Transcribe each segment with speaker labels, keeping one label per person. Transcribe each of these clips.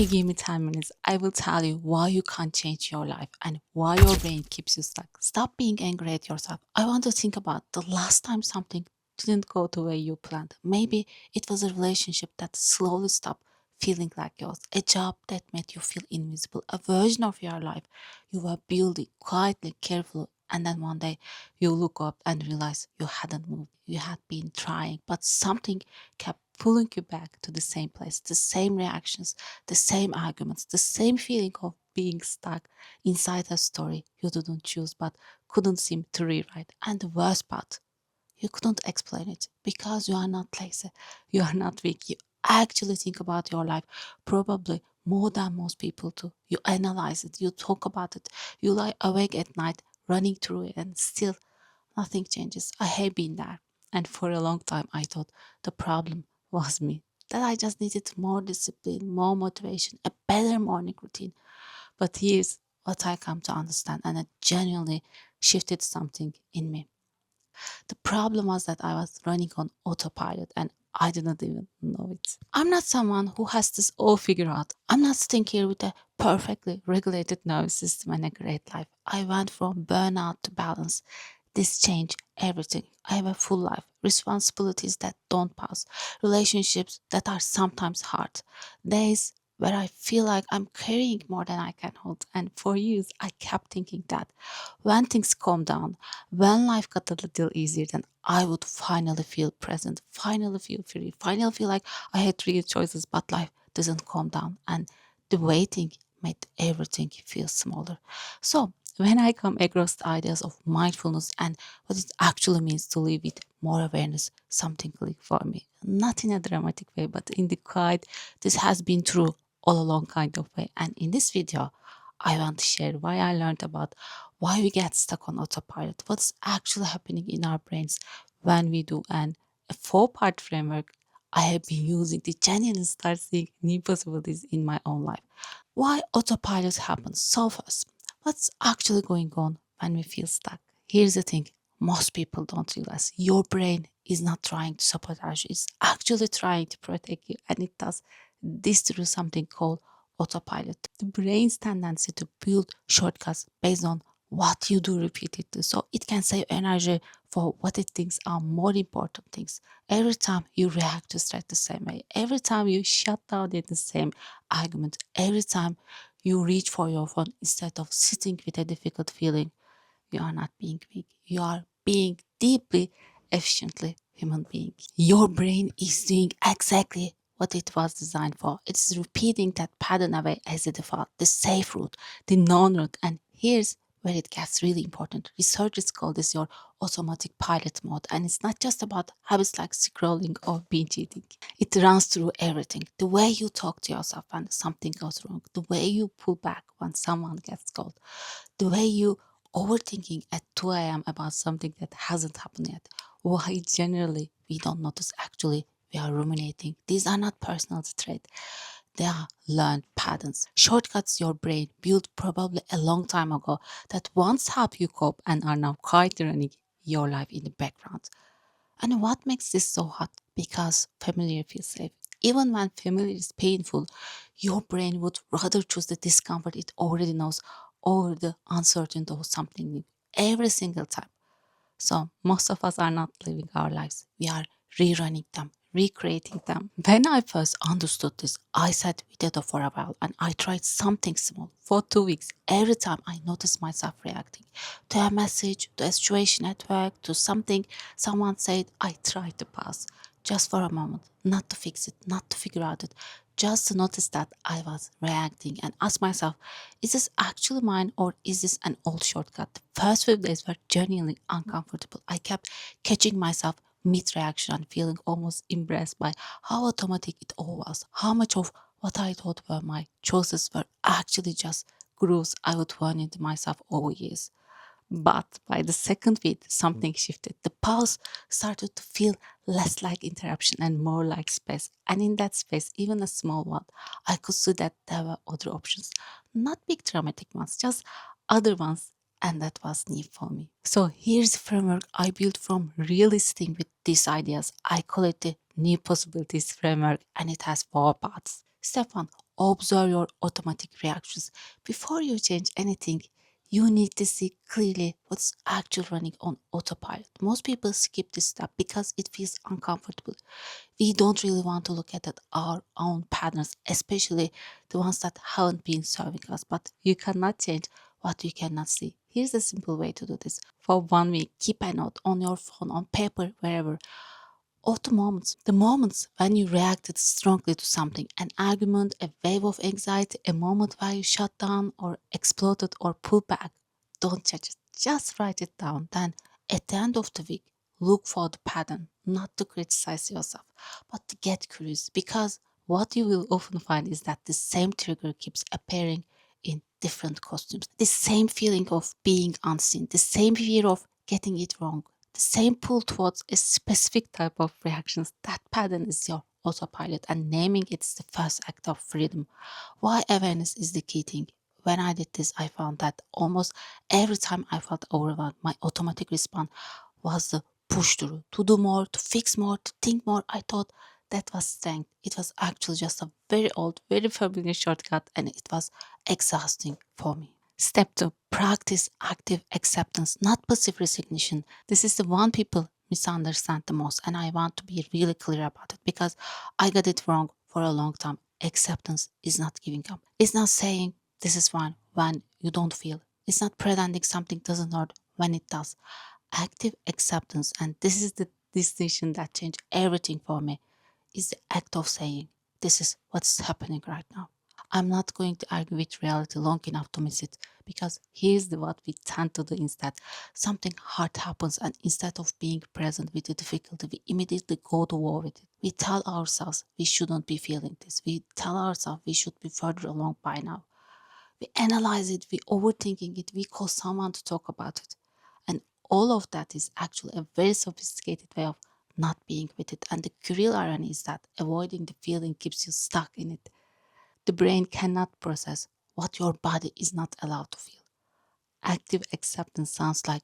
Speaker 1: you give me 10 minutes, I will tell you why you can't change your life and why your brain keeps you stuck. Stop being angry at yourself. I want to think about the last time something didn't go the way you planned. Maybe it was a relationship that slowly stopped feeling like yours, a job that made you feel invisible, a version of your life you were building quietly, carefully, and then one day you look up and realize you hadn't moved. You had been trying, but something kept pulling you back to the same place, the same reactions, the same arguments, the same feeling of being stuck inside a story you didn't choose but couldn't seem to rewrite. And the worst part, you couldn't explain it because you are not lazy, you are not weak. You actually think about your life probably more than most people do. You analyze it, you talk about it, you lie awake at night running through it, and still nothing changes. I have been there. And for a long time, I thought the problem was me. That I just needed more discipline, more motivation, a better morning routine. But here's what I come to understand, and it genuinely shifted something in me. The problem was that I was running on autopilot and I didn't even know it. I'm not someone who has this all figured out. I'm not sitting here with a perfectly regulated nervous system and a great life. I went from burnout to balance. This changed everything. I have a full life, responsibilities that don't pass, relationships that are sometimes hard, days where I feel like I'm carrying more than I can hold. And for years, I kept thinking that when things calm down, when life got a little easier, then I would finally feel present, finally feel free, finally feel like I had real choices, but life doesn't calm down. And the waiting made everything feel smaller. So when I come across the ideas of mindfulness and what it actually means to live with more awareness, something clicked for me. Not in a dramatic way, but in the quiet, this has been true all along kind of way. And in this video, I want to share why I learned about why we get stuck on autopilot, what's actually happening in our brains when we do, and a four-part framework I have been using to genuinely start seeing new possibilities in my own life. Why autopilot happens so fast? What's actually going on when we feel stuck? Here's the thing, most people don't realize your brain is not trying to sabotage you, it's actually trying to protect you, and it does this through something called autopilot. The brain's tendency to build shortcuts based on what you do repeatedly, so it can save energy for what it thinks are more important things. Every time you react to stress the same way, every time you shut down in the same argument, every time you reach for your phone instead of sitting with a difficult feeling, you are not being weak. You are being deeply, efficiently human being. Your brain is doing exactly what it was designed for. It's repeating that pattern away as a default, the safe route, the known route. And here's where it gets really important. Researchers call this your automatic pilot mode. And it's not just about habits like scrolling or binge eating. It runs through everything. The way you talk to yourself when something goes wrong, the way you pull back when someone gets cold, the way you overthinking at 2 a.m. about something that hasn't happened yet. Why generally we don't notice actually we are ruminating. These are not personal traits. They are learned patterns, shortcuts your brain built probably a long time ago that once helped you cope and are now quietly running your life in the background. And what makes this so hard? Because familiar feels safe. Even when familiar is painful, your brain would rather choose the discomfort it already knows over the uncertainty of something new every single time. So most of us are not living our lives. We are rerunning them, recreating them. When I first understood this, I sat with it for a while and I tried something small for 2 weeks. Every time I noticed myself reacting to a message, to a situation at work, to something someone said, I tried to pause just for a moment, not to fix it, not to figure out it, just to notice that I was reacting and ask myself, is this actually mine or is this an old shortcut? The first few days were genuinely uncomfortable. I kept catching myself mid reaction and feeling almost embarrassed by how automatic it all was, how much of what I thought were my choices were actually just grooves I would run into myself over years. But by the second week, something shifted. The pause started to feel less like interruption and more like space. And in that space, even a small one, I could see that there were other options. Not big dramatic ones, just other ones. And that was new for me. So here's the framework I built from really sitting with these ideas. I call it the New Possibilities Framework, and it has 4 parts. Step 1, Observe your automatic reactions. Before you change anything, you need to see clearly what's actually running on autopilot. Most people skip this step because it feels uncomfortable. We don't really want to look at our own patterns, especially the ones that haven't been serving us. But you cannot change what you cannot see. Here's a simple way to do this. For 1 week, keep a note on your phone, on paper, wherever, of the moments when you reacted strongly to something, an argument, a wave of anxiety, a moment where you shut down or exploded or pulled back. Don't judge it, just write it down. Then, at the end of the week, look for the pattern, not to criticize yourself, but to get curious, because what you will often find is that the same trigger keeps appearing in different costumes. The same feeling of being unseen, the same fear of getting it wrong, the same pull towards a specific type of reactions. That pattern is your autopilot, and naming it is the first act of freedom. Why awareness is the key thing. When I did this, I found that almost every time I felt overwhelmed, my automatic response was the push through, to do more, to fix more, to think more. I thought that was strength. It was actually just a very old, very familiar shortcut, and it was exhausting for me. Step 2, practice active acceptance, not passive resignation. This is the one people misunderstand the most, and I want to be really clear about it because I got it wrong for a long time. Acceptance is not giving up. It's not saying this is fine when you don't feel. It's not pretending something doesn't hurt when it does. Active acceptance, and this is the decision that changed everything for me, is the act of saying, this is what's happening right now. I'm not going to argue with reality long enough to miss it, because here's what we tend to do instead. Something hard happens, and instead of being present with the difficulty, we immediately go to war with it. We tell ourselves we shouldn't be feeling this. We tell ourselves we should be further along by now. We analyze it, we overthinking it, we call someone to talk about it. And all of that is actually a very sophisticated way of not being with it. And the cruel irony is that avoiding the feeling keeps you stuck in it. The brain cannot process what your body is not allowed to feel. Active acceptance sounds like,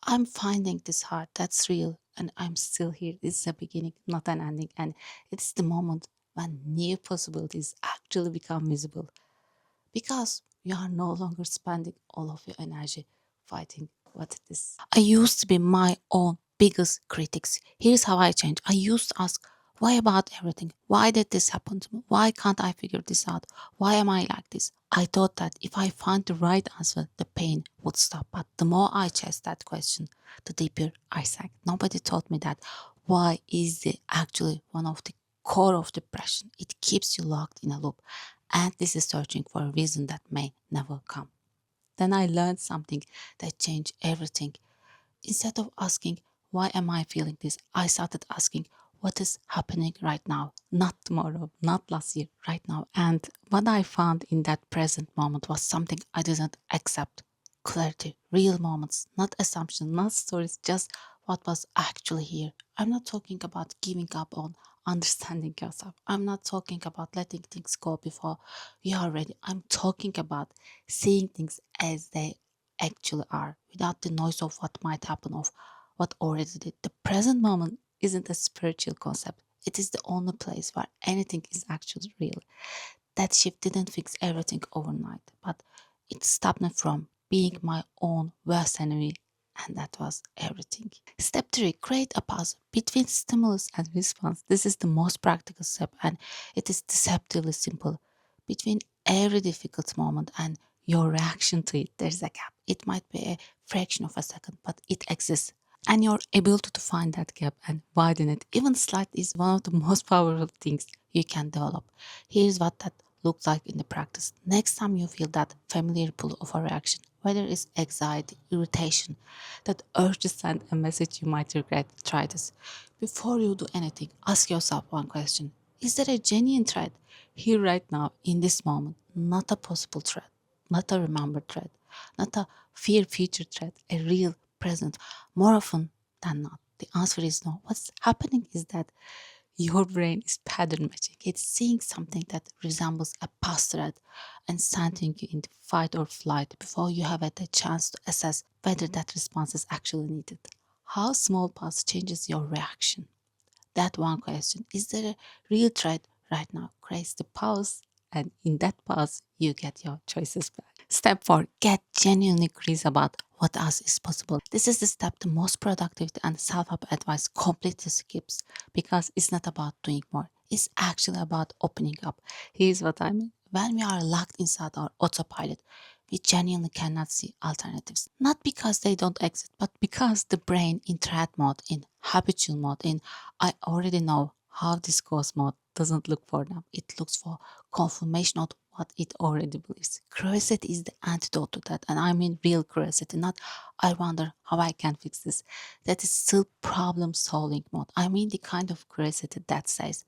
Speaker 1: I'm finding this hard, that's real, and I'm still here. It's a beginning, not an ending. And it's the moment when new possibilities actually become visible, because you are no longer spending all of your energy fighting what it is. I used to be my own biggest critics. Here's how I changed. I used to ask, why about everything? Why did this happen to me? Why can't I figure this out? Why am I like this? I thought that if I find the right answer, the pain would stop. But the more I chased that question, the deeper I sank. Nobody taught me that why is the actually one of the core of depression. It keeps you locked in a loop, and this is searching for a reason that may never come. Then I learned something that changed everything. Instead of asking, why am I feeling this? I started asking, what is happening right now? Not tomorrow, not last year, right now. And what I found in that present moment was something I didn't accept: clarity, real moments, not assumptions, not stories, just what was actually here. I'm not talking about giving up on understanding yourself. I'm not talking about letting things go before you are ready. I'm talking about seeing things as they actually are, without the noise of what might happen, of what already did. The present moment isn't a spiritual concept. It is the only place where anything is actually real. That shift didn't fix everything overnight, but it stopped me from being my own worst enemy, and that was everything. Step 3, create a pause between stimulus and response. This is the most practical step, and it is deceptively simple. Between every difficult moment and your reaction to it, there's a gap. It might be a fraction of a second, but it exists. And your ability to find that gap and widen it, even slightly, is one of the most powerful things you can develop. Here's what that looks like in the practice. Next time you feel that familiar pull of a reaction, whether it's anxiety, irritation, that urge to send a message you might regret, try this. Before you do anything, ask yourself one question. Is there a genuine threat here right now in this moment? Not a possible threat, not a remembered threat, not a fear future threat, a real present. More often than not, the answer is no. What's happening is that your brain is pattern matching. It's seeing something that resembles a past threat and sending you into fight or flight before you have had a chance to assess whether that response is actually needed. How small pause changes your reaction. That one question, is there a real threat right now, creates the pause, And in that pause, you get your choices back. Step 4, get genuinely curious about what else is possible. This is the step the most productivity and self-help advice completely skips because it's not about doing more. It's actually about opening up. Here's what I mean. When we are locked inside our autopilot, we genuinely cannot see alternatives. Not because they don't exist, but because the brain in threat mode, in habitual mode, in I already know how this goes mode doesn't look for them. It looks for confirmation of what it already believes. Curiosity is the antidote to that. And I mean real curiosity, not I wonder how I can fix this. That is still problem solving mode. I mean the kind of curiosity that says,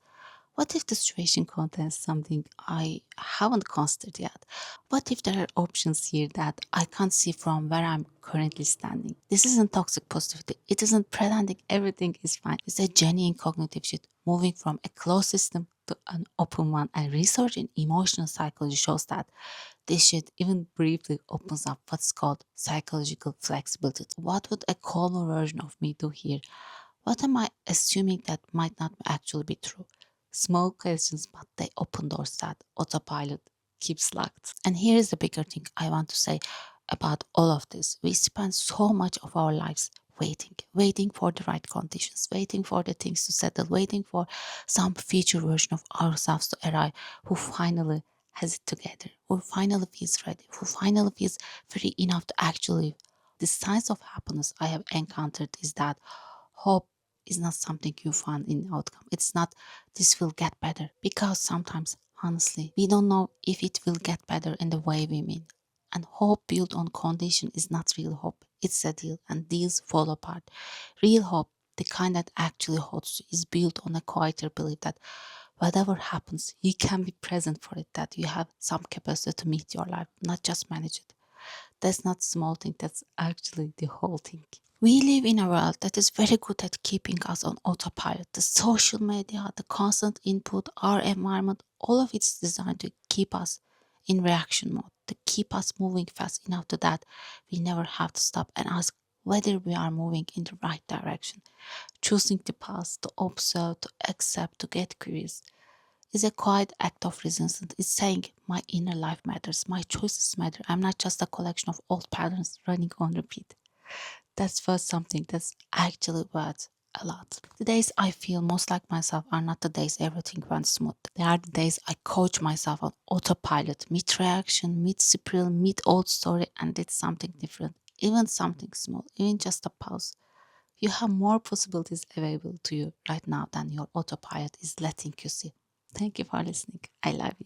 Speaker 1: what if the situation contains something I haven't considered yet? What if there are options here that I can't see from where I'm currently standing? This isn't toxic positivity. It isn't pretending everything is fine. It's a genuine cognitive shift, moving from a closed system to an open one. And research in emotional psychology shows that this shift even briefly opens up what's called psychological flexibility. What would a calmer version of me do here? What am I assuming that might not actually be true? Small questions, but they open doors that autopilot keeps locked. And here is the bigger thing I want to say about all of this. We spend so much of our lives waiting for the right conditions, waiting for the things to settle, waiting for some future version of ourselves to arrive who finally has it together, who finally feels ready, who finally feels free enough to actually live. The signs of happiness I have encountered is that hope is not something you find in outcome. It's not this will get better because sometimes honestly we don't know if it will get better in the way we mean. And hope built on condition is not real hope. It's a deal and deals fall apart. Real hope, the kind that actually holds you, is built on a quieter belief that whatever happens, you can be present for it, that you have some capacity to meet your life, not just manage it. That's not small thing, that's actually the whole thing. We live in a world that is very good at keeping us on autopilot. The social media, the constant input, our environment, all of it's designed to keep us in reaction mode, to keep us moving fast enough to that we never have to stop and ask whether we are moving in the right direction. Choosing to pause, to observe, to accept, to get curious is a quiet act of resistance. It's saying my inner life matters, my choices matter. I'm not just a collection of old patterns running on repeat. That's worth something. That's actually worth a lot. The days I feel most like myself are not the days everything runs smooth. They are the days I coach myself on autopilot, mid reaction, mid spiral, mid old story, and did something different. Even something small, even just a pause. You have more possibilities available to you right now than your autopilot is letting you see. Thank you for listening. I love you.